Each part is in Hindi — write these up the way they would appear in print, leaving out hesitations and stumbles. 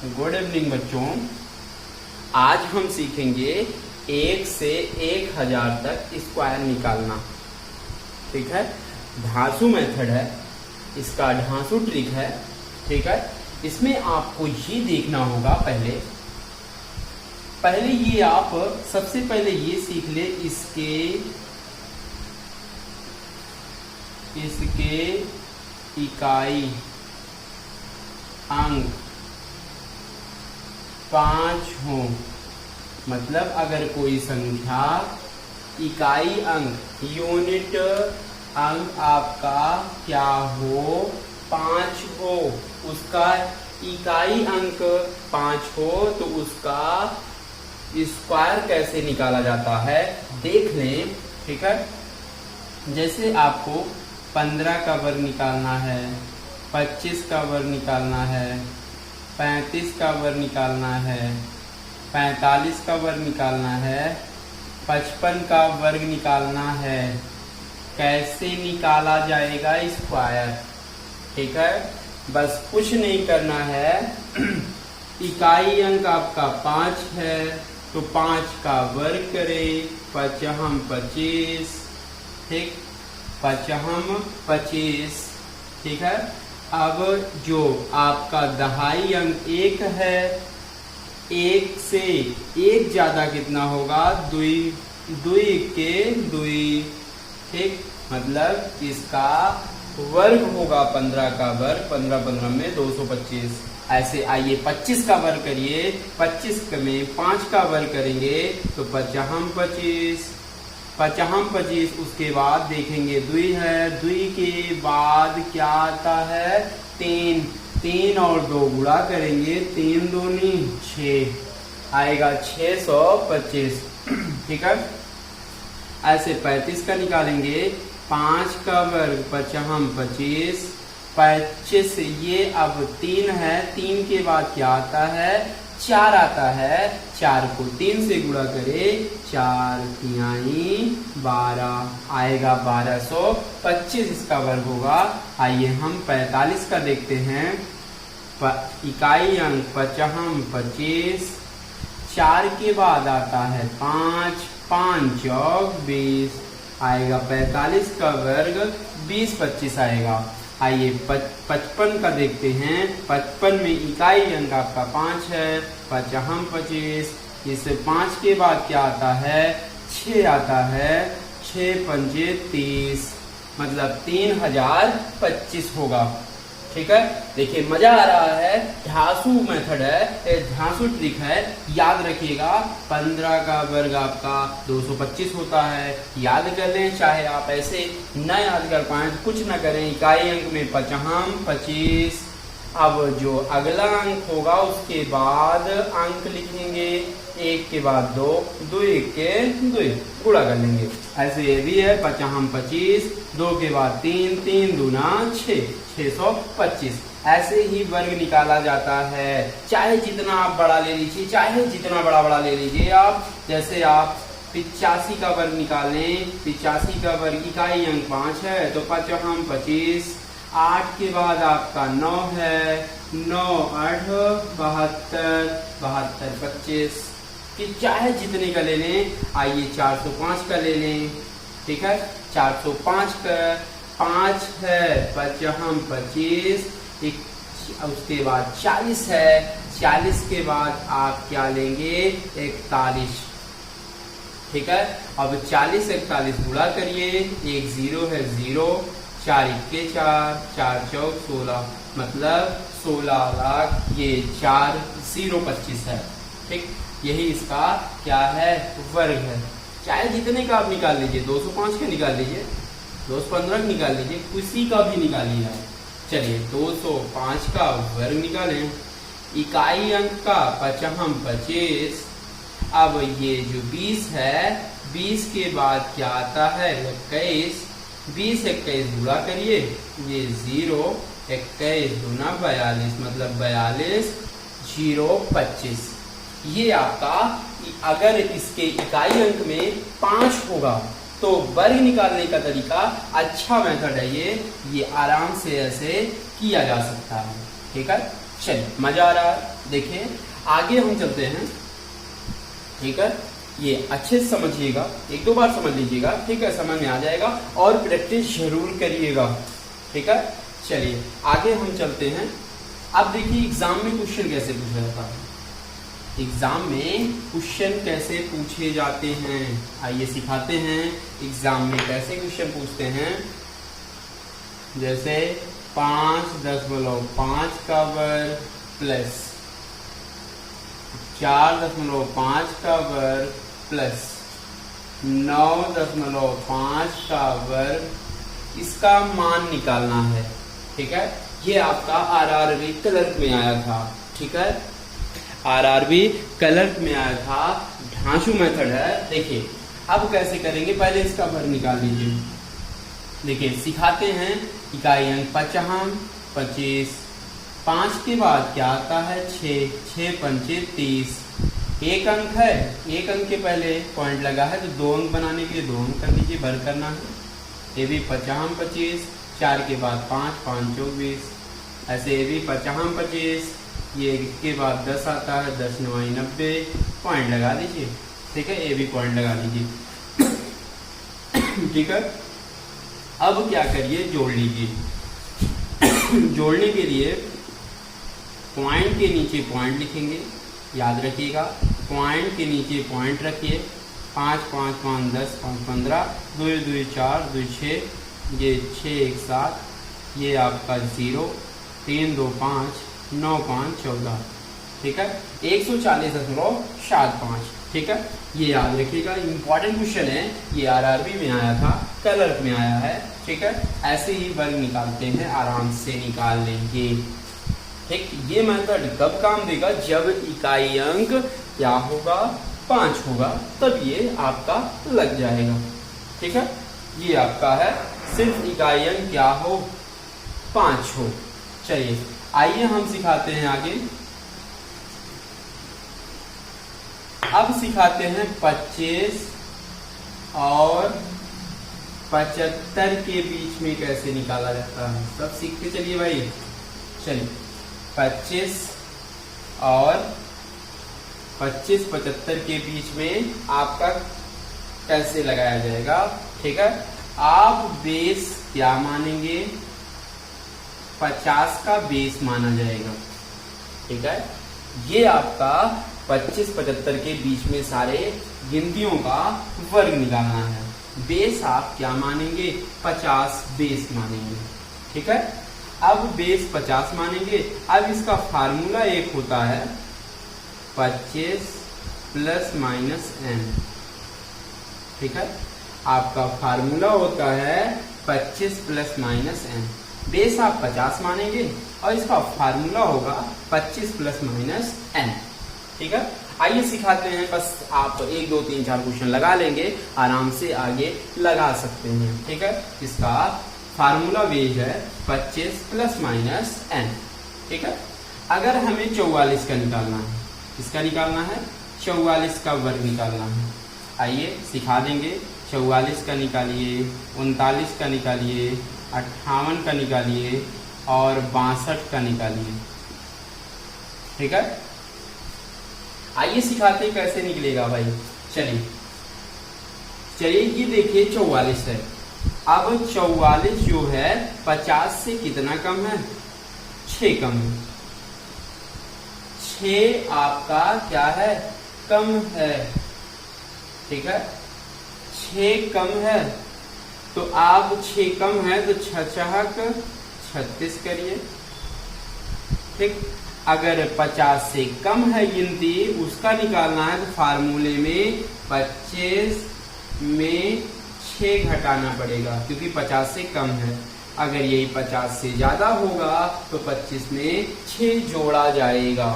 गुड इवनिंग बच्चों। आज हम सीखेंगे 1 से 1000 तक स्क्वायर निकालना। ठीक है, ढांसू मेथड है, इसका ढांसू ट्रिक है। ठीक है, इसमें आपको ये देखना होगा पहले ये आप सबसे पहले ये सीख ले इसके इकाई अंक 5 हो। मतलब अगर कोई संख्या इकाई अंक यूनिट अंक आपका क्या हो, 5 हो, उसका इकाई अंक 5 हो तो उसका स्क्वायर कैसे निकाला जाता है देख लें। ठीक है, जैसे आपको 15 का वर्ग निकालना है, 25 का वर्ग निकालना है, 35 का वर्ग निकालना है, 45 का वर्ग निकालना है, 55 का वर्ग निकालना है, कैसे निकाला जाएगा स्क्वायर। ठीक है, बस कुछ नहीं करना है। इकाई अंक आपका 5 है तो 5 का वर्ग करें, 5 25। ठीक, 5 25। ठीक है, अब जो आपका दहाई अंक 1 है, 1 से 1 ज्यादा कितना होगा, 2 के 2। ठीक, मतलब इसका वर्ग होगा 15 का वर्ग, 15 में 225। ऐसे आइए 25 का वर्ग करिए, 25 में 5 का वर्ग करेंगे तो 5 25। उसके बाद देखेंगे 2 है, 2 के बाद क्या आता है, 3 और 2 गुणा करेंगे, 3 दूनी 6 आएगा, 625। ठीक है, ऐसे 35 का निकालेंगे, 5 का वर्ग 5 25। ये अब 3 है, 3 के बाद क्या आता है, 4 आता है। 4 को 3 से गुणा करे, 4 तिहाई 12 आएगा, 1225 इसका वर्ग होगा। आइए हम 45 का देखते हैं। इकाई अंक 5 25, 4 के बाद आता है 5, 5 और 20 आएगा, 45 का वर्ग 20 25 आएगा। आइए 55 का देखते हैं। 55 में इकाई अंक आपका 5 है, 5 25। इस 5 के बाद क्या आता है, 6 आता है, 6 पंजे 30, मतलब 3025 होगा। ठीक है, देखिए मजा आ रहा है, ढांसू मेथड है, ढांसू ट्रिक है। याद रखिएगा 15 का वर्ग आपका 225 होता है, याद कर लें। चाहे आप ऐसे न याद कर पाए तो कुछ न करें, इकाई अंक में 5 25। अब जो अगला अंक होगा उसके बाद अंक लिखेंगे, 1 के बाद 2, 2 के 2 गुणा कर लेंगे। ऐसे ये भी है 5 25, 2 के बाद 3, 3 दूना 6, 625। ऐसे ही वर्ग निकाला जाता है, चाहे जितना आप बड़ा ले लीजिए, चाहे जितना बड़ा ले लीजिए आप। जैसे आप 85 का वर्ग निकालें, 85 का वर्ग इकाई अंक 5 है तो 5 25। 8 के बाद आपका 9 है, 9 8 72, 72 25 कि चाहे जितने का ले लें। आइए 405 का ले लें। ठीक है, 405 का 5 है, 5 25। उसके बाद 40 है, 40 के बाद आप क्या लेंगे, 41। ठीक है, अब 40 41 गुणा करिए, 1 0 है 0, 4 1 4, 4 4 16, मतलब 16 लाख। ये 4 0 25 है। ठीक, यही इसका क्या है, वर्ग है। चाहे जितने का आप निकाल लीजिए, 205 का निकाल लीजिए, 215 का निकाल लीजिए, किसी का भी निकालिए आप। चलिए 205 का वर्ग निकालें, इकाई अंक का 5 25। अब ये जो 20 है, 20 के बाद क्या आता है, 21। 20 21 गुणा करिए, ये 0, 21 दूना 42, मतलब 42 0 25। ये आपका, अगर इसके इकाई अंक में 5 होगा तो वर्ग निकालने का तरीका अच्छा मेथड है ये आराम से ऐसे किया जा सकता है। ठीक है। चलिए मजा आ रहा है। देखिए आगे हम चलते हैं, ठीक है। ये अच्छे से समझिएगा, एक दो बार समझ लीजिएगा, ठीक है, समझ में आ जाएगा और प्रैक्टिस जरूर करिएगा, ठीक है। चलिए आगे हम चलते हैं। अब देखिए एग्जाम में क्वेश्चन कैसे पूछा जाता है, एग्जाम में क्वेश्चन कैसे पूछे जाते हैं, आइए सिखाते हैं एग्जाम में कैसे क्वेश्चन पूछते हैं। जैसे 5.5 का वर्ग प्लस 4.5 का वर्ग प्लस 9.5 का वर्ग, इसका मान निकालना है, ठीक है। ये आपका आरआरबी क्लर्क में आया था, ठीक है, आरआरबी क्लर्क में आया था, ढांसू मेथड है। देखिए अब कैसे करेंगे, पहले इसका वर्ग निकाल लीजिए। देखिए सिखाते हैं, इकाई अंक 50, 25, 5 के बाद क्या आता है 6, 6 पंचे 30, एक अंक है, एक अंक के पहले पॉइंट लगा है तो 2 अंक बनाने के लिए 2 अंक कर लीजिए, वर्ग करना है। ये भी 50, 25, 4 के बाद 5, 5 24, ऐसे ये भी 50, 25, ये के बाद 10 आता है, 10 9 90, पॉइंट लगा दीजिए, ठीक है, ये भी पॉइंट लगा लीजिए, ठीक है। अब क्या करिए, जोड़ लीजिए। जोड़ने के लिए पॉइंट के नीचे पॉइंट लिखेंगे, याद रखिएगा, पॉइंट के नीचे पॉइंट रखिए। 5 5 5 10 5 15, 2 2 4 2 6, ये 6 1 7, ये आपका 0, 3 2 5, 9 5 14, ठीक है, 140.75, ठीक है, ये याद रखिएगा। इंपॉर्टेंट क्वेश्चन है, ये आरआरबी में आया था, क्लर्क में आया है, ठीक है। ऐसे ही वर्ग निकालते हैं, आराम से निकाल लेंगे, ठीक। ये मेथड कब काम देगा, जब इकाई अंक क्या होगा 5 होगा, तब ये आपका लग जाएगा, ठीक है। ये आपका है, सिर्फ इकाई अंक क्या हो 5 हो। चलिए आइए हम सिखाते हैं आगे। अब सिखाते हैं 25 और 75 के बीच में कैसे निकाला जाता है, सब सीखते चलिए भाई। चलिए 25 और 25 75 के बीच में आपका कैसे लगाया जाएगा, ठीक है। आप बेस क्या मानेंगे, 50 का बेस माना जाएगा, ठीक है। ये आपका 25 75 के बीच में सारे गिनतियों का वर्ग निकालना है। बेस आप क्या मानेंगे, 50 बेस मानेंगे, ठीक है। अब बेस 50 मानेंगे। अब इसका फार्मूला एक होता है 25 प्लस माइनस n, ठीक है। आपका फार्मूला होता है 25 प्लस माइनस n। बेस आप 50 मानेंगे और इसका फार्मूला होगा 25 प्लस माइनस n, ठीक है। आइए सिखाते हैं, बस आप 1 2 3 4 क्वेश्चन लगा लेंगे, आराम से आगे लगा सकते हैं, ठीक है। इसका फार्मूला बेस है 25 प्लस माइनस n, ठीक है। अगर हमें 44 का निकालना है, किसका निकालना है, 44 का वर्ग निकालना है। आइए सिखा देंगे। 44 का निकालिए, 39 का निकालिए, 58 का निकालिए और 62 का निकालिए, ठीक है। आइए सिखाते कैसे निकलेगा भाई। चलिए ये देखिए 44 है। अब 44 जो है 50 से कितना कम है, 6 कम है। 6 आपका क्या है, कम है, ठीक है। 6 कम है तो आप 6 कम है तो 6 36 करिए, ठीक। अगर 50 से कम है गिनती, उसका निकालना है तो फार्मूले में 25 में 6 घटाना पड़ेगा, क्योंकि 50 से कम है। अगर यही 50 से ज्यादा होगा तो 25 में 6 जोड़ा जाएगा,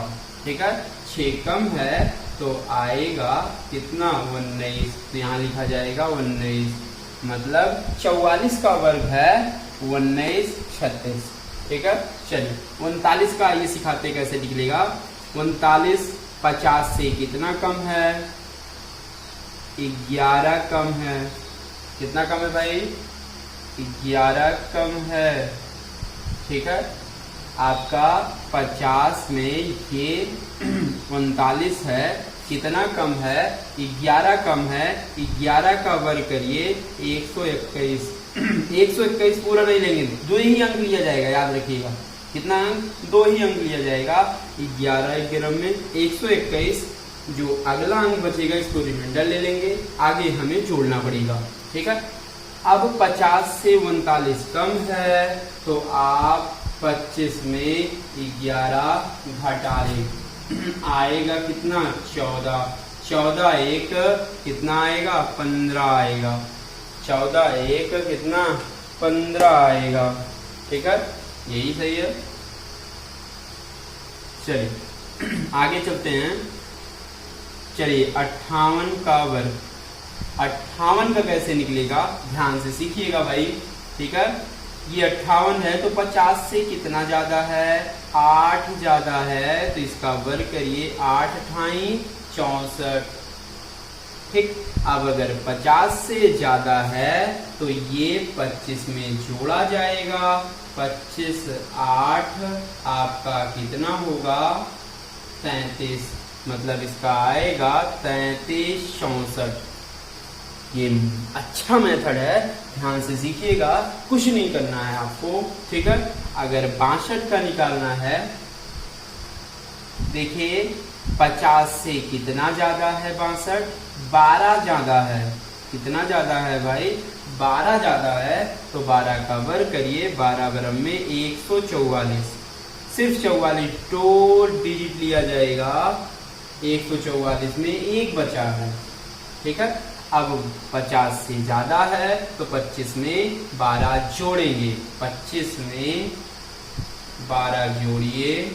ठीक है। 6 कम है तो आएगा कितना, 19, तो यहाँ लिखा जाएगा 19, मतलब 44 का वर्ग है 19 36, ठीक है। चलिए 39 का ये सिखाते कैसे निकलेगा। 39 50 से कितना कम है, 11 कम है। कितना कम है भाई, 11 कम है, ठीक है। आपका 50 में ये 39 है, कितना कम है? 11 कम है। 11 का वर्ग करिए 121। 121 पूरा नहीं लेंगे, 2 ही अंक लिया जाएगा, याद रखिएगा। कितना अंक? 2 ही अंक लिया जाएगा। 11 में 121, जो अगला अंक बचेगा इसको रिमाइंडर ले लेंगे, आगे हमें जोड़ना पड़ेगा। ठीक है, अब 50 से 39 कम है तो आप 25 में 11 घटा लें, आएगा कितना? 14। 14 एक कितना आएगा? 15 आएगा। 14 एक कितना? 15 आएगा। ठीक है, यही सही है। चलिए आगे चलते हैं। चलिए 58 का वर्ग, 58 का कैसे निकलेगा? ध्यान से सीखिएगा भाई। ठीक है, ये 58 है तो 50 से कितना ज्यादा है? 8 ज्यादा है, तो इसका वर्ग करिए। 8 अठाई 64। ठीक, अब अगर 50 से ज्यादा है तो ये 25 में जोड़ा जाएगा। 25 8 आपका कितना होगा? 33, मतलब इसका आएगा 33 64। ये अच्छा मेथड है, ध्यान से सीखिएगा, कुछ नहीं करना है आपको। ठीक है, अगर 62 का निकालना है, देखिए 50 से कितना ज्यादा है? 62, 12 ज्यादा है। कितना ज्यादा है भाई? 12 ज्यादा है, तो 12 का वर्ग करिए। 12 वर्ग में 144, सिर्फ 44 दो डिजिट लिया जाएगा। 144 में एक बचा है। ठीक है, अब 50 से ज्यादा है तो 25 में 12 जोड़ेंगे। 25 में 12 जोड़िए,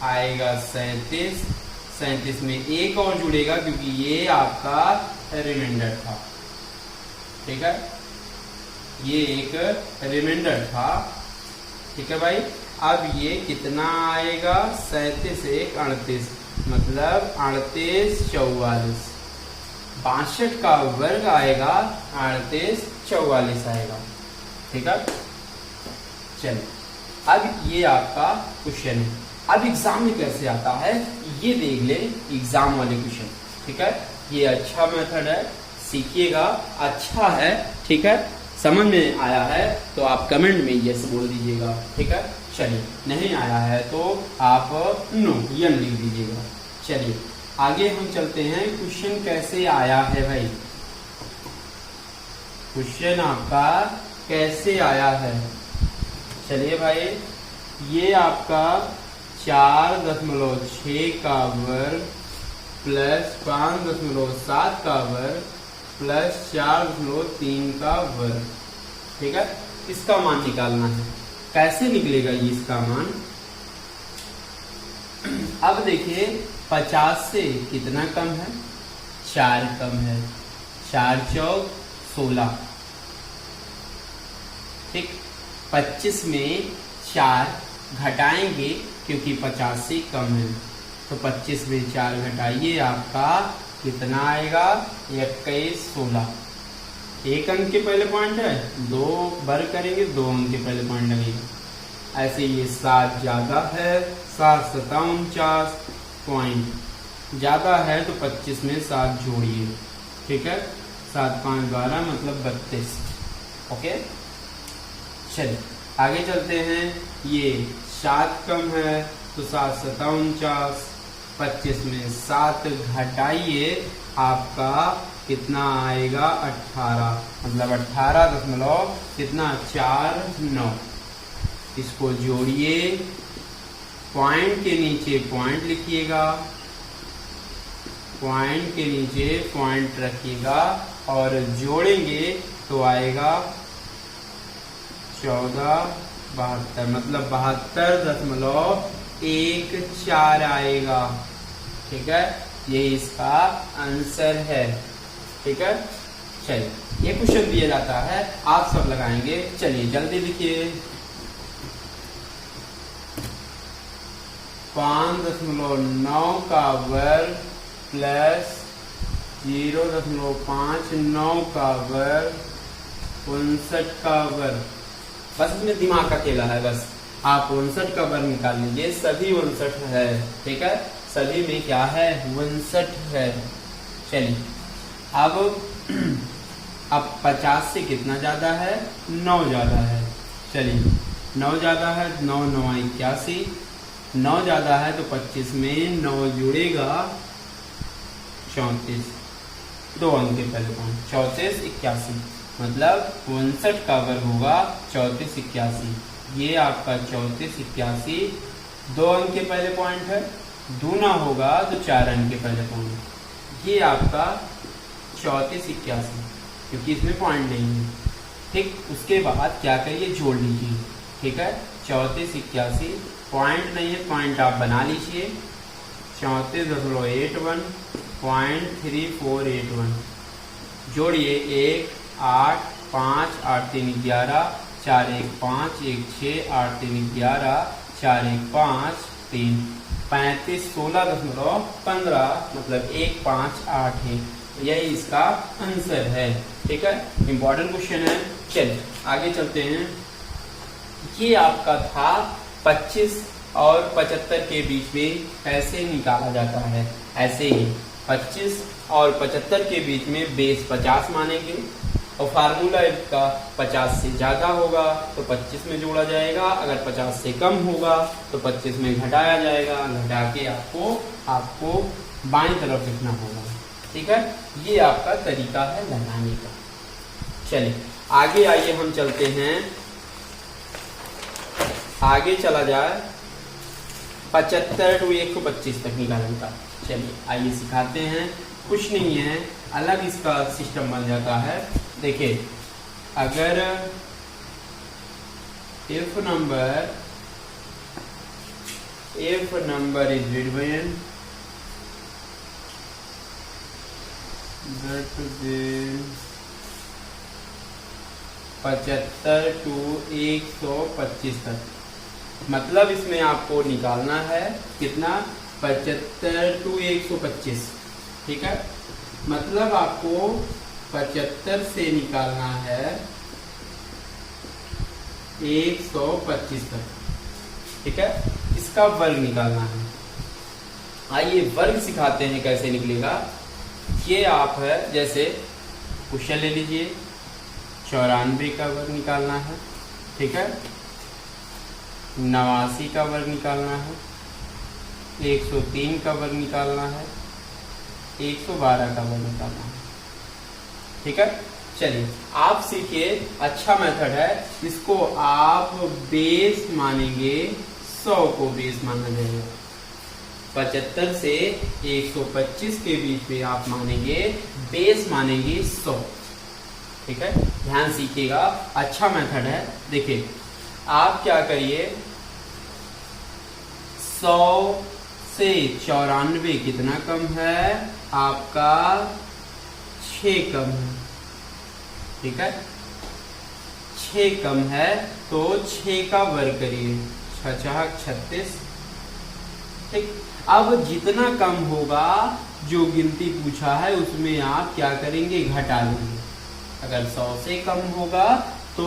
आएगा 37। 37 में एक और जुड़ेगा क्योंकि ये आपका रिमाइंडर था। ठीक है, ये एक रिमाइंडर था। ठीक है भाई, अब ये कितना आएगा? 37 एक 38, मतलब 38 44। 62 का वर्ग आएगा 38 44 आएगा। ठीक है, चलिए अब ये आपका क्वेश्चन है। अब एग्जाम में कैसे आता है ये देख ले, एग्जाम वाले क्वेश्चन। ठीक है, ये अच्छा मेथड है, सीखिएगा, अच्छा है। ठीक है, समझ में आया है तो आप कमेंट में यस बोल दीजिएगा। ठीक है, चलिए नहीं आया है तो आप नो यन लिख दीजिएगा। चलिए आगे हम चलते हैं। क्वेश्चन कैसे आया है भाई? क्वेश्चन आपका कैसे आया है? चलिए भाई, ये आपका 4.6 का वर्ग प्लस 5.7 का वर्ग प्लस 4.3 का वर्ग। ठीक है, इसका मान निकालना है। कैसे निकलेगा ये इसका मान? अब देखिए 50 से कितना कम है? 4 कम है। 4 चौक 16। ठीक, 25 में 4 घटाएंगे क्योंकि 50 से कम है, तो 25 में 4 घटाइए, आपका कितना आएगा? 21 16। एक अंक के पहले पॉइंट है, 2 वर्ग करेंगे, 2 अंक के पहले पॉइंट लगेगा। ऐसे ये 7 ज्यादा है, 7 7 49 पॉइंट ज्यादा है तो 25 में 7 जोड़िए। ठीक है, 7 5 12 मतलब 32। ओके, चलिए आगे चलते हैं। ये 7 कम है तो 7 7 49, 25 में 7 घटाइए, आपका कितना आएगा? 18, मतलब 18 कितना? 4 9। इसको जोड़िए, पॉइंट के नीचे पॉइंट लिखिएगा, पॉइंट के नीचे पॉइंट रखिएगा और जोड़ेंगे तो आएगा 14 72, मतलब 72.14 आएगा। ठीक है, यही इसका आंसर है। ठीक है, चलिए ये क्वेश्चन दिया जाता है, आप सब लगाएंगे। चलिए जल्दी लिखिए। 5.9 का वर्ग प्लस 0.59 का वर्ग 59 का वर्ग। बस इसमें दिमाग का खेला है, बस आप 59 का वर्ग निकाल लीजिए, सभी 59 है, ठीक है, सभी में क्या है 59 है। चलिए अब 50 से कितना ज्यादा है, 9 ज्यादा है। चलिए 9 ज्यादा है, 9 9 81, 9 ज्यादा है तो 25 में 9 जुड़ेगा 34, 2 अंक के पहले पॉइंट 34 81, मतलब 59 का वर्ग होगा 34 81। ये आपका 34 81 2 अंक के पहले पॉइंट है, दूना होगा तो 4 अंक के पहले पॉइंट। ये आपका 34 81, क्योंकि इसमें पॉइंट नहीं है, ठीक। उसके बाद क्या करिए, जोड़ लीजिए, ठीक है। 34 81 पॉइंट नहीं है, पॉइंट आप बना लीजिए, 34.81 0.3481, जोड़िए 1 8 5 8 3 11 4 1 5 1 6 8 3 11 4 1 5 3 35 16.15, मतलब 1 5 8 है। यही इसका आंसर है, ठीक है। इंपॉर्टेंट क्वेश्चन है। चलिए आगे चलते हैं। ये आपका था 25 और 75 के बीच में कैसे निकाला जाता है। ऐसे ही 25 और 75 के बीच में बेस 50 मानेंगे और फार्मूला इसका 50 से ज़्यादा होगा तो 25 में जोड़ा जाएगा, अगर 50 से कम होगा तो 25 में घटाया जाएगा, घटा के आपको बाईं तरफ लिखना होगा, ठीक है। ये आपका तरीका है लगाने का। चलिए आगे आइए, हम चलते हैं, आगे चला जाए 75 to 125 तक निकालने का। चलिए आइए सिखाते हैं। कुछ नहीं है, अलग इसका सिस्टम बन जाता है। देखिए, अगर if number is between between 75 to 125 तक, मतलब इसमें आपको निकालना है कितना, 75 to 125, ठीक है। मतलब आपको 75 से निकालना है 125 तक, ठीक है। इसका वर्ग निकालना है। आइए वर्ग सिखाते हैं कैसे निकलेगा। ये आप है, जैसे क्वेश्चन ले लीजिए, 94 का वर्ग निकालना है, ठीक है, 89 का वर्ग निकालना है, 103 का वर्ग निकालना है, 112 का वर्ग निकालना है, ठीक है। चलिए आप सीखिए, अच्छा मेथड है, इसको आप बेस मानेंगे, 100 को बेस माना जाएगा। 75 से 125 के बीच में आप मानेंगे, बेस मानेंगे 100, ठीक है। ध्यान सीखिएगा, अच्छा मेथड है। देखिए आप क्या करिए, 100 से 94 कितना कम है आपका, 6 कम है, ठीक है। 6 कम है तो 6 का वर्ग करिए, 6 36, ठीक। अब जितना कम होगा, जो गिनती पूछा है उसमें आप क्या करेंगे, घटा लेंगे। अगर 100 से कम होगा तो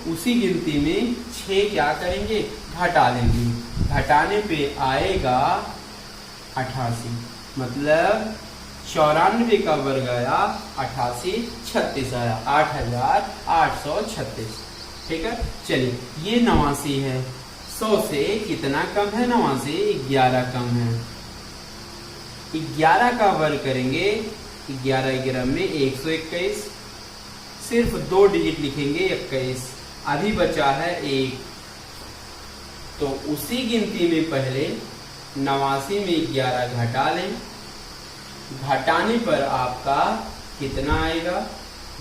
उसी गिनती में 6 क्या करेंगे, घटा लेंगे। घटाने पे आएगा 88, मतलब 94 का वर्ग आया 88, 36 आया 8836, ठीक है। चलिए ये 89 है, 100 से कितना कम है, 89, 11 कम है। 11 का वर्ग करेंगे, 11 11 में 121, सिर्फ 2 डिजिट लिखेंगे 21, अभी बचा है 1, तो उसी गिनती में पहले 89 में 11 घटा लें। घटाने पर आपका कितना आएगा,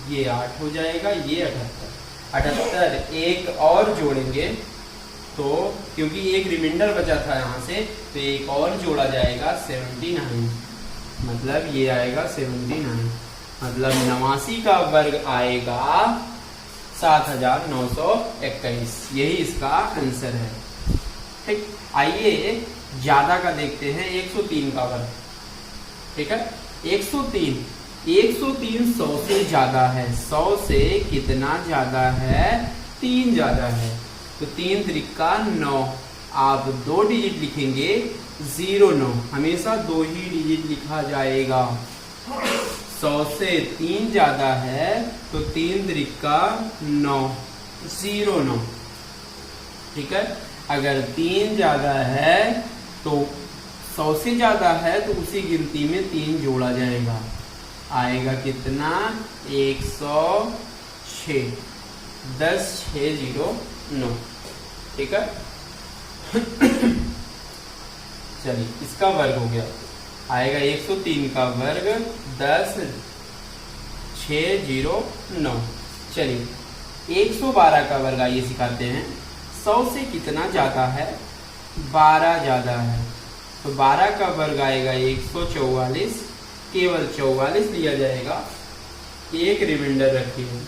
ये 8 हो जाएगा, ये 78, एक और जोड़ेंगे तो, क्योंकि एक रिमाइंडर बचा था यहाँ से, तो एक और जोड़ा जाएगा 79, मतलब ये आएगा 79, मतलब 89 का वर्ग आएगा 7921। यही इसका आंसर है, ठीक। आइए ज्यादा का देखते हैं, 103 का वर्ग, ठीक है। 103 100 से ज्यादा है, 100 से कितना ज्यादा है, 3 ज्यादा है, तो 3 त्रिका 9। आप 2 डिजिट लिखेंगे 0 9, हमेशा 2 ही डिजिट लिखा जाएगा। 100 से 3 ज्यादा है तो 3 त्रिका 9 0 9। ठीक है, अगर 3 ज्यादा है तो 100 से ज्यादा है तो उसी गिनती में 3 जोड़ा जाएगा। आएगा कितना? 106। 10 6 0 9। ठीक है चलिए, इसका वर्ग हो गया, आएगा 103 का वर्ग 10 6 0 9। चलिए 112 का वर्ग आइए सिखाते हैं। 100 से कितना ज्यादा है? 12 ज्यादा है, तो 12 का वर्ग आएगा 144। केवल 44 लिया जाएगा, एक रिमाइंडर रखिए।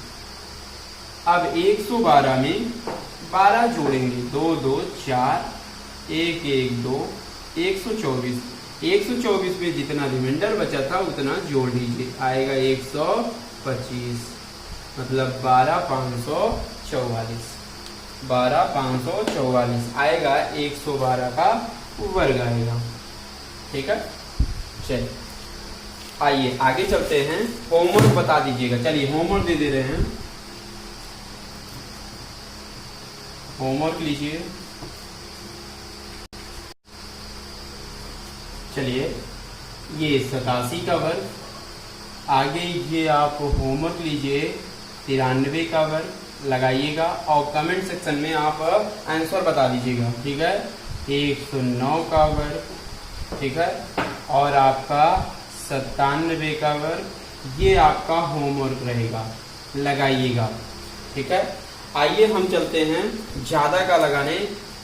अब 112 में 12 जोड़ेंगे, 2 2 4 1 1 2 124। 124 में जितना रिमाइंडर बचा था उतना जोड़ लीजिए, आएगा 125, मतलब 12 544। 12 544 आएगा, 112 का वर्ग आएगा। ठीक है, चलिए आइए आगे चलते हैं। होमवर्क बता दीजिएगा। चलिए होमवर्क दे दे रहे हैं, होमवर्क लीजिए। चलिए ये 87 का वर्ग, आगे ये आप होमवर्क लीजिए 93 का वर्ग लगाइएगा और कमेंट सेक्शन में आप आंसर बता दीजिएगा। ठीक है, 109 का वर्ग। ठीक है, और आपका 97 का वर्ग, ये आपका होमवर्क रहेगा, लगाइएगा। ठीक है, आइए हम चलते हैं ज्यादा का लगाने।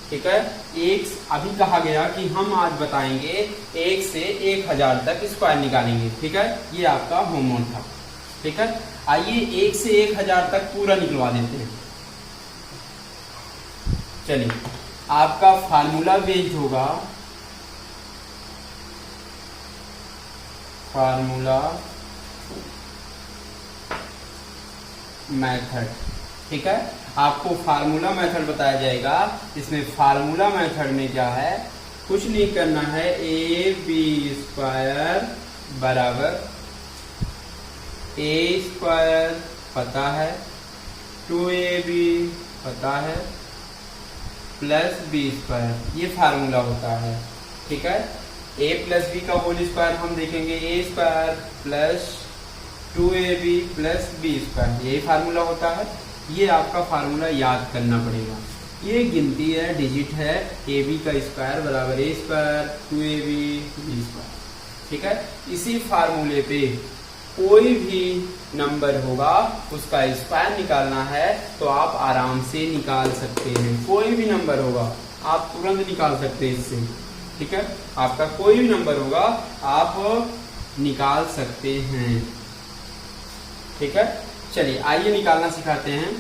ठीक है, एक अभी कहा गया कि हम आज बताएंगे 1 से 1000 तक स्क्वायर निकालेंगे। ठीक है, ये आपका होमवर्क था। ठीक है, आइए 1 से 1000 तक पूरा निकलवा देते हैं। चलिए, आपका फार्मूला बेस्ड होगा, फार्मूला मेथड। ठीक है, आपको फार्मूला मेथड बताया जाएगा। इसमें फार्मूला मेथड में क्या है, कुछ नहीं करना है, AB² बराबर A² पता है, 2AB पता है, प्लस B², ये फार्मूला होता है। ठीक है, A प्लस B का होल स्क्वायर हम देखेंगे, A² plus 2AB plus B², यही फार्मूला होता है। ये आपका फार्मूला याद करना पड़ेगा। ये गिनती है, डिजिट है, AB का स्क्वायर बराबर A², 2AB B²। ठीक है, इसी फार्मूले पे कोई भी नंबर होगा उसका स्क्वायर निकालना है तो आप आराम से निकाल सकते हैं। कोई भी नंबर होगा आप तुरंत निकाल सकते हैं इससे। ठीक है, आपका कोई भी नंबर होगा आप निकाल सकते हैं। ठीक है, चलिए आइए निकालना सिखाते हैं।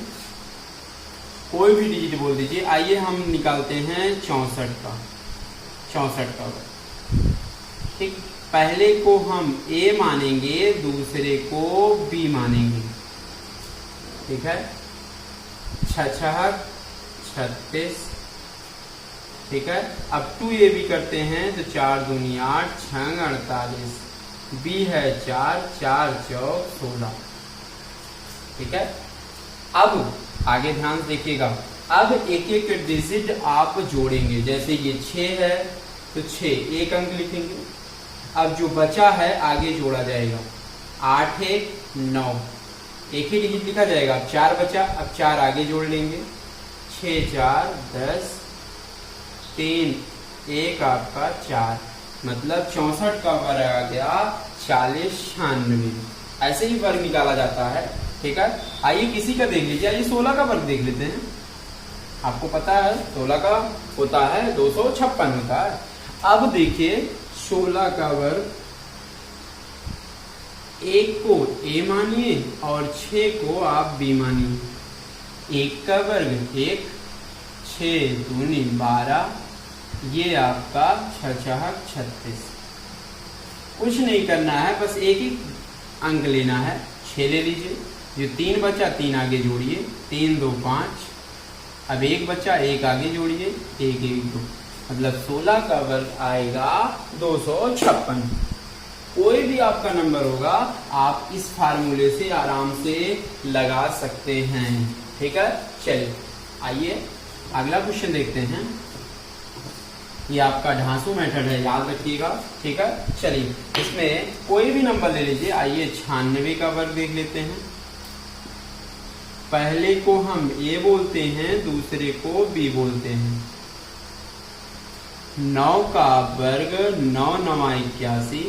कोई भी डिजिट बोल दीजिए। आइए हम निकालते हैं 64 का, 64 का। ठीक, पहले को हम A मानेंगे, दूसरे को B मानेंगे। ठीक है, 6 36। ठीक है, अब 2AB करते हैं तो 4 दूनी 8, 6 48, B है 4 4 4 16। ठीक है, अब आगे ध्यान से देखिएगा। अब एक एक डिजिट आप जोड़ेंगे, जैसे ये 6 है तो 6 एक अंक लिखेंगे। अब जो बचा है आगे जोड़ा जाएगा, 8 1 9, एक ही डिजिट लिखा जाएगा। अब 4 बचा, अब 4 आगे जोड़ लेंगे, 6 4 10, 3 1 आपका 4, मतलब 64 का वर्ग आ गया 40 96। ऐसे ही वर्ग निकाला जाता है। ठीक है, आइए किसी का देख लीजिए। आइए 16 का वर्ग देख लेते हैं। आपको पता है 16 का होता है 256 होता है। अब देखिए 16 का वर्ग, 1 को A मानिए और 6 को आप B मानिए। 1 का वर्ग 1, 6 दूनी 12, ये आपका 6 36। कुछ नहीं करना है, बस एक ही अंक लेना है, 6 ले लीजिए। जो 3 बचा 3 आगे जोड़िए, 3 2 5, अब एक बच्चा, एक आगे जोड़िए, एक एक दो, मतलब 16 का वर्ग आएगा 256। कोई भी आपका नंबर होगा आप इस फार्मूले से आराम से लगा सकते हैं। ठीक है, चलिए आइए अगला क्वेश्चन देखते हैं। ये आपका ढांसू मेथड है, याद रखिएगा। ठीक है, चलिए इसमें कोई भी नंबर ले लीजिए। आइए 96 का वर्ग देख लेते हैं। पहले को हम ए बोलते हैं, दूसरे को बी बोलते हैं। 9 का वर्ग 9 9 81।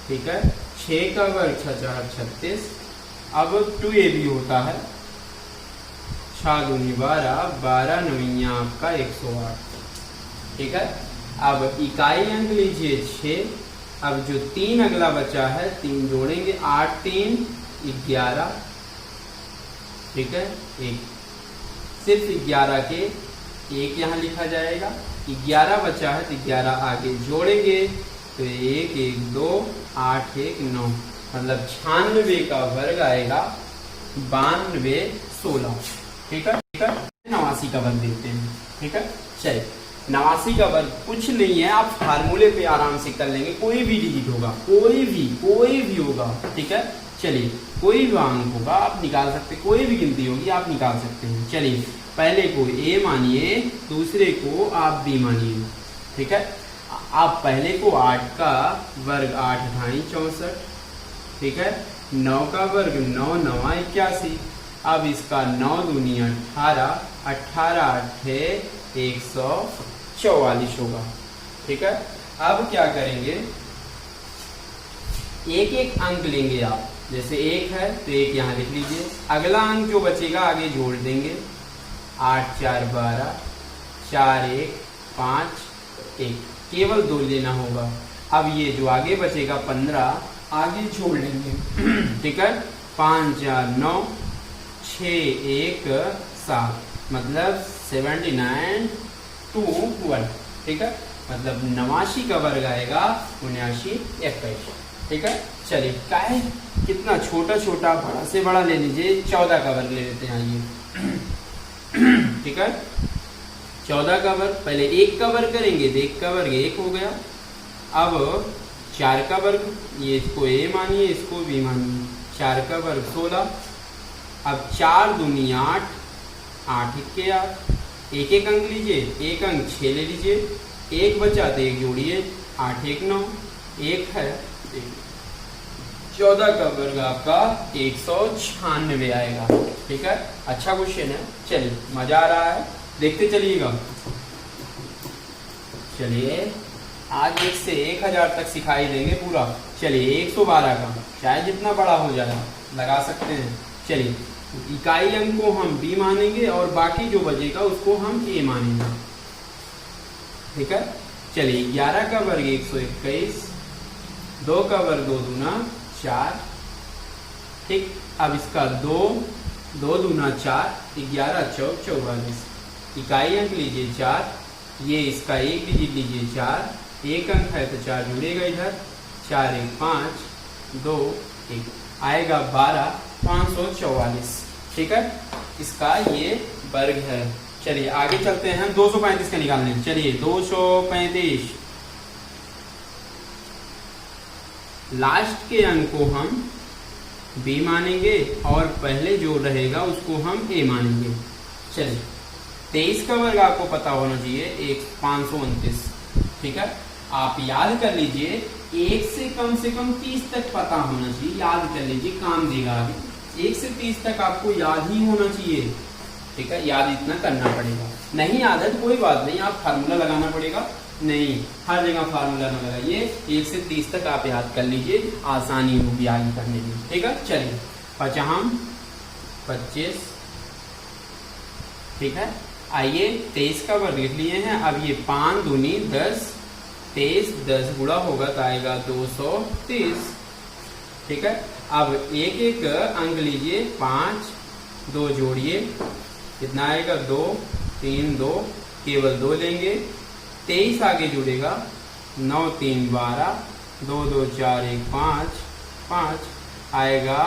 ठीक है, 6 का वर्ग 6 4 36। अब 2ab होता है, 6 दूनी 12, 12 9 आपका 108। ठीक है, अब इकाई अंक लीजिए 6। अब जो 3 अगला बचा है 3 जोड़ेंगे, 8 3 11। ठीक है, एक सिर्फ 11 के एक यहाँ लिखा जाएगा। 11 बचा है तो 11 आगे जोड़ेंगे तो 1 1 2 8 1 9, मतलब 96 का वर्ग आएगा 92 16। ठीक है, 89 का वर्ग देखते हैं। ठीक है, चलिए 89 का वर्ग कुछ नहीं है, आप फार्मूले पे आराम से कर लेंगे। कोई भी डिजिट होगा, कोई भी होगा। ठीक है, चलिए कोई भी अंक होगा आप निकाल सकते, कोई भी गिनती होगी आप निकाल सकते हैं। चलिए पहले को ए मानिए, दूसरे को आप बी मानिए। ठीक है, आप पहले को 8 का वर्ग 8 ढाई 64। ठीक है, 9 का वर्ग 9 9 81। अब इसका 9 दूनी 18, 18 8 144 होगा। ठीक है, अब क्या करेंगे, एक एक अंक लेंगे आप। जैसे 1 है तो 1 यहाँ लिख लीजिए, अगला अंक जो बचेगा आगे जोड़ देंगे। 8 4 12, 4 1 5 1, केवल 2 लेना होगा। अब ये जो आगे बचेगा 15 आगे जोड़ लेंगे। ठीक है, 5 4 9, 6 1 7, मतलब 79 2 1। ठीक है, मतलब 89 का वर्ग आएगा 79 21। ठीक है, चलिए क्या है, कितना छोटा छोटा बड़ा से बड़ा ले लीजिए। 14 का वर्ग ले लेते हैं। आइए ठीक है, 14 का वर्ग, पहले 1 का वर्ग करेंगे तो 1 का वर्ग 1 हो गया। अब 4 का वर्ग, ये इसको ए मानिए, इसको बी मानिए। 4 का वर्ग 16। अब 4 दूनी 8, 8 1 8, एक एक अंक लीजिए, एक अंक 6 ले लीजिए, एक बचा तो एक जोड़िए, 8 1 9, एक है 14 का वर्ग आपका 196 आएगा। ठीक है, अच्छा क्वेश्चन है। चलिए मजा आ रहा है, देखते चलिएगा। चलिए आज 1 से 1000 तक सिखाई देंगे पूरा। चलिए 112 का, चाहे जितना बड़ा हो जाए लगा सकते हैं। चलिए इकाई अंक को हम बी मानेंगे और बाकी जो बचेगा उसको हम ए मानेंगे। ठीक है, चलिए 11 का वर्ग 121, 2 का वर्ग 2 दूना 4। ठीक, अब इसका 2 2 दूना 4, 11 चौक 44। इकाई अंक लीजिए 4, ये इसका एक डिजिट लीजिए 4, एक अंक है तो 4 जुड़ेगा इधर, 4 1 5 2 1 आएगा 12 544। ठीक है, इसका ये वर्ग है। चलिए आगे चलते हैं, 235 का निकालने। चलिए 235, लास्ट के अंक को हम बी मानेंगे और पहले जो रहेगा उसको हम ए मानेंगे। चलिए 23 का वर्ग आपको पता होना चाहिए, 529। ठीक है, आप याद कर लीजिए, 1 से कम 30 तक पता होना चाहिए, याद कर लीजिए, काम देगा आगे। 1 से 30 तक आपको याद ही होना चाहिए। ठीक है, याद इतना करना पड़ेगा। नहीं याद है तो कोई बात नहीं, आप फार्मूला लगाना पड़ेगा। नहीं, हर जगह फार्मूला न लगाइए, 1 से 30 तक आप याद कर लीजिए, आसानी होगी आगे करने में। ठीक है, चलिए 50 25। ठीक है, आइए 23 का वर्ग लिख लिए हैं। अब ये 5 दूनी 10, 23 10 गुणा होगा तो आएगा 230। ठीक है, अब एक एक अंक लीजिए, 5 2 जोड़िए, कितना आएगा 2 3 2, केवल 2 लेंगे। 23 आगे जुड़ेगा, 9 3 12, 2 2 4 1 5 5 आएगा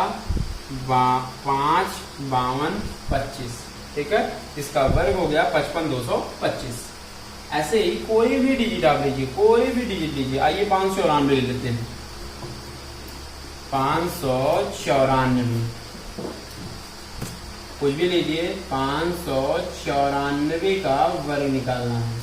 5 52 25। ठीक है, इसका वर्ग हो गया 55,225। ऐसे ही कोई भी डिजिट आप लीजिए, कोई भी डिजिट लीजिए। आइए 594 ले लेते हैं। 594 कुछ भी लीजिए, 594 का वर्ग निकालना है।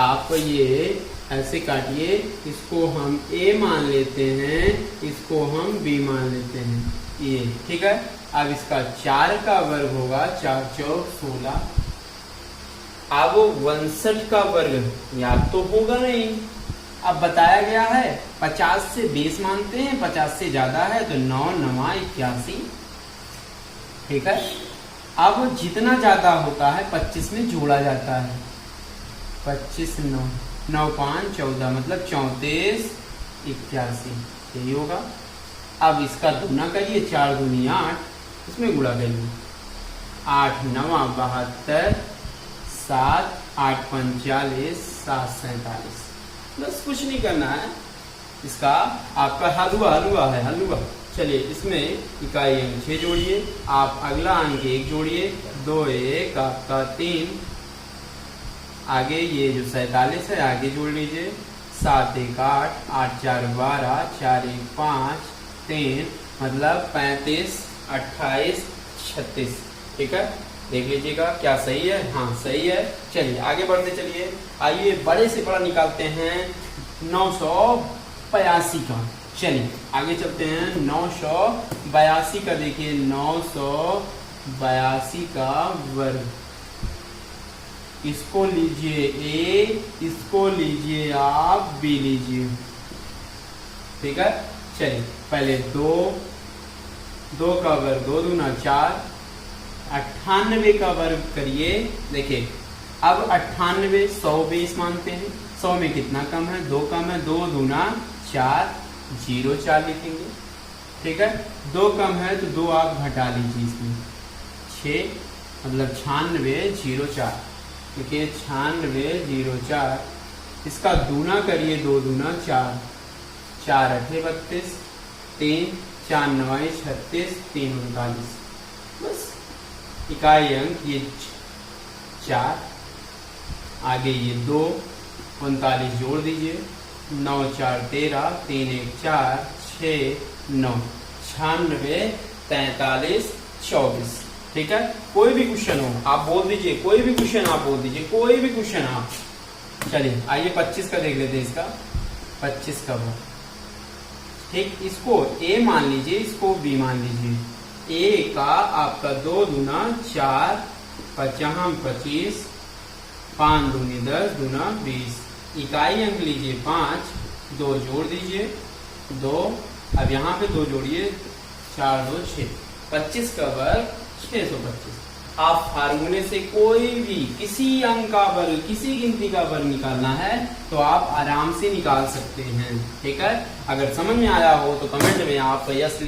आप ये ऐसे काटिए, इसको हम a मान लेते हैं, इसको हम b मान लेते हैं, ये ठीक है। अब इसका 4 का वर्ग होगा 4 चौक 16। अब 62 का वर्ग याद तो होगा नहीं। अब बताया गया है 50 से बेस मानते हैं, 50 से ज्यादा है तो 9 9 81, ठीक है। अब जितना ज्यादा होता है 25 में जोड़ा जाता है। 25 9 9 5 14 मतलब 34 81, यही होगा। अब इसका गुना करिए, 4 दूनी 8, इसमें गुणा करिए। 8 9 72, 7 8 45, 7 47। बस कुछ नहीं करना है। इसका आपका हलवा है, हलवा। चलिए इसमें इकाई अंक 6 जोड़िए, आप अगला अंक 1 जोड़िए, 2 1 आपका 3, आगे ये जो 47 है आगे जोड़ लीजिए, 7 1 8, 8 4 12, 4 1 5, 3 मतलब 35 28 36, ठीक है। देख लीजिएगा क्या सही है, हाँ सही है। चलिए आगे बढ़ते चलिए। आइए बड़े से बड़ा निकालते हैं 982 का। चलिए आगे चलते हैं। 982 का देखिए, 982 का वर्ग। इसको लीजिए a, इसको लीजिए आप b लीजिए, ठीक है। चलिए पहले 2 का वर्ग 2 दूना 4, 98 का वर्ग करिए। देखिए अब 98 100 बेस मानते हैं, 100 में कितना कम है, 2 कम है, 2 दूना 4, 0 4 लिखेंगे, ठीक है। 2 कम है तो 2 आप घटा लीजिए, इसमें 6 मतलब 96 0 4। देखिए 96 0 4, इसका दूना करिए, 2 दूना 4, 4 8 32, 3 4 9 36, 3 39। बस इकाई अंक ये 4, आगे ये 2 39 जोड़ दीजिए, 9 4 13, 3 1 4 6 9, 96 43 24, ठीक है। कोई भी क्वेश्चन हो आप बोल दीजिए, कोई भी क्वेश्चन आप बोल दीजिए, कोई भी क्वेश्चन आप। चलिए आइए 25 का देख लेते हैं। इसका 25 का वो ठीक, इसको a मान लीजिए, इसको b मान लीजिए। a का आपका 2 दूना 4, 55 25, 5 दूनी 10, दूना 20। इकाई अंक लीजिए 5, 2 जोड़ दीजिए 2, अब यहाँ पे 2 जोड़िए, 4 2 6, 25 का वर्ग 625। आप फार्मूले से कोई भी किसी अंक का वर्ग, किसी गिनती का वर्ग निकालना है तो आप आराम से निकाल सकते हैं, ठीक है। अगर समझ में आया हो तो कमेंट में आप यस